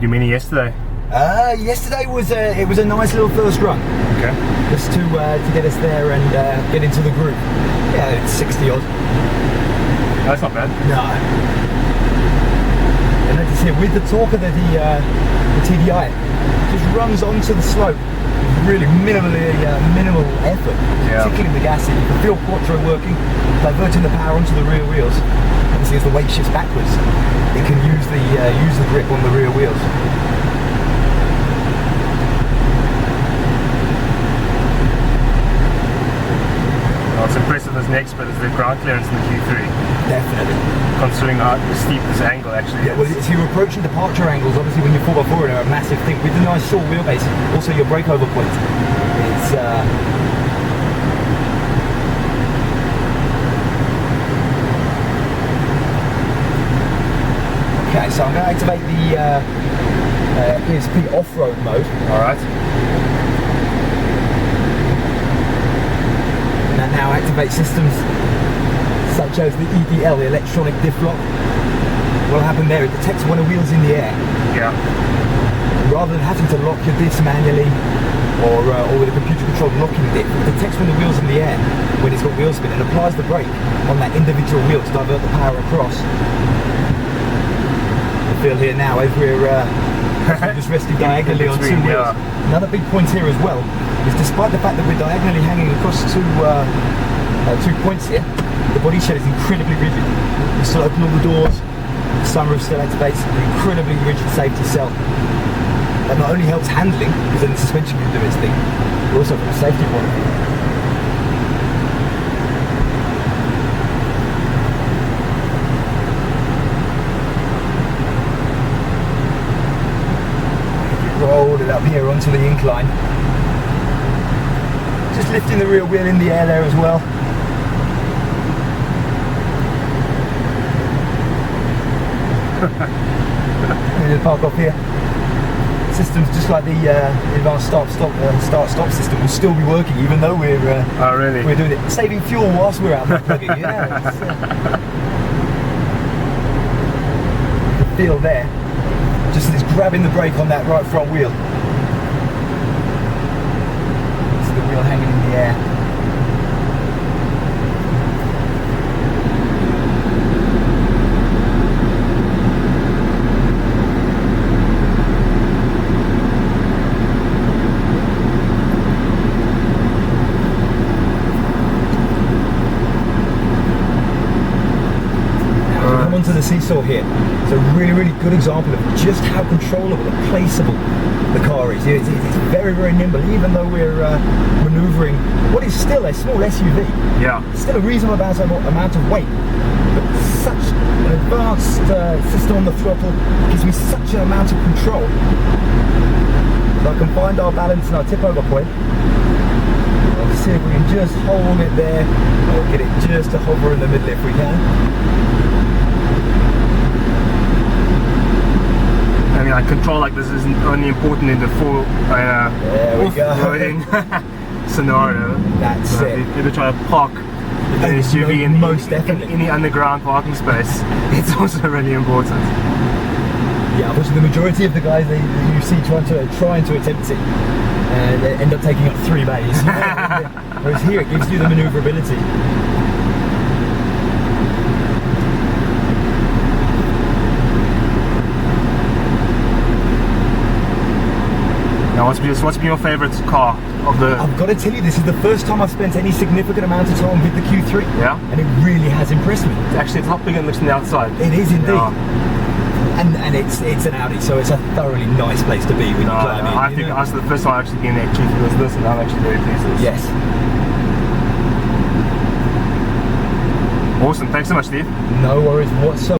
do many yesterday? Yesterday was it was a nice little first run. Okay. Just to get us there and get into the group. Yeah, it's 60 odd. That's not bad. No. And as you see, with the torque of the TDI, it just runs onto the slope. Really minimal effort, particularly in the gas seat. You can feel Quattro working, diverting the power onto the rear wheels. Obviously, as the weight shifts backwards, it can use the grip on the rear wheels. Well, it's impressive this next bit is the ground clearance in the Q3. Definitely. Considering how steep this angle actually is. Well, if you're approaching departure angles, obviously when you're 4x4 are a massive thing. With the nice short wheelbase, also your breakover point. It's okay, so I'm going to activate the ESP off-road mode. Alright. And that now activates systems such as the EDL, the electronic diff lock. What will happen there, it detects when a wheel's in the air. Yeah. Rather than having to lock your disc manually or with a computer controlled locking diff, it detects when the wheel's in the air, when it's got wheel spin, and applies the brake on that individual wheel to divert the power across. I feel here now as we're just resting diagonally on two wheels. Another big point here as well is, despite the fact that we're diagonally hanging across two points here, the body shell is incredibly rigid. You still open all the doors, the sunroof still activates, an incredibly rigid safety cell. That not only helps handling, because then the suspension can do its thing, but also from a safety point of view. Roll it up here onto the incline. Just lifting the rear wheel in the air there as well. I'm going to park off here. Systems just like the advanced start-stop system will still be working, even though we're we're doing it, saving fuel whilst we're out there plugging. Yeah, you can feel there, just as it's grabbing the brake on that right front wheel. See the wheel hanging in the air. Onto the seesaw here. It's a really good example of just how controllable and placeable the car is. It's very nimble, even though we're manoeuvring what is still a small SUV. Yeah. Still a reasonable amount of weight, but such an advanced system on the throttle gives me such an amount of control. So I can find our balance and our tip over point. Let's see if we can just hold it there, or get it just to hover in the middle if we can. I mean, like, control like this is only important in the full off-roading scenario. That's it. If you're trying to park the SUV in any underground parking space, it's also really important. Yeah, unfortunately the majority of the guys that you see trying to attempt it, they end up taking up 3 bays. Whereas here it gives you the manoeuvrability. Now, what's been your favourite car of the... I've got to tell you, this is the first time I've spent any significant amount of time with the Q3. Yeah? And it really has impressed me. Actually, it's not bigger than it looks from the outside. It is indeed. Yeah. And it's an Audi, so it's a thoroughly nice place to be when you climb in. I think that's the first time I've actually been there was this, and I'm actually very pleased with this. Yes. Awesome, thanks so much, Steve. No worries whatsoever.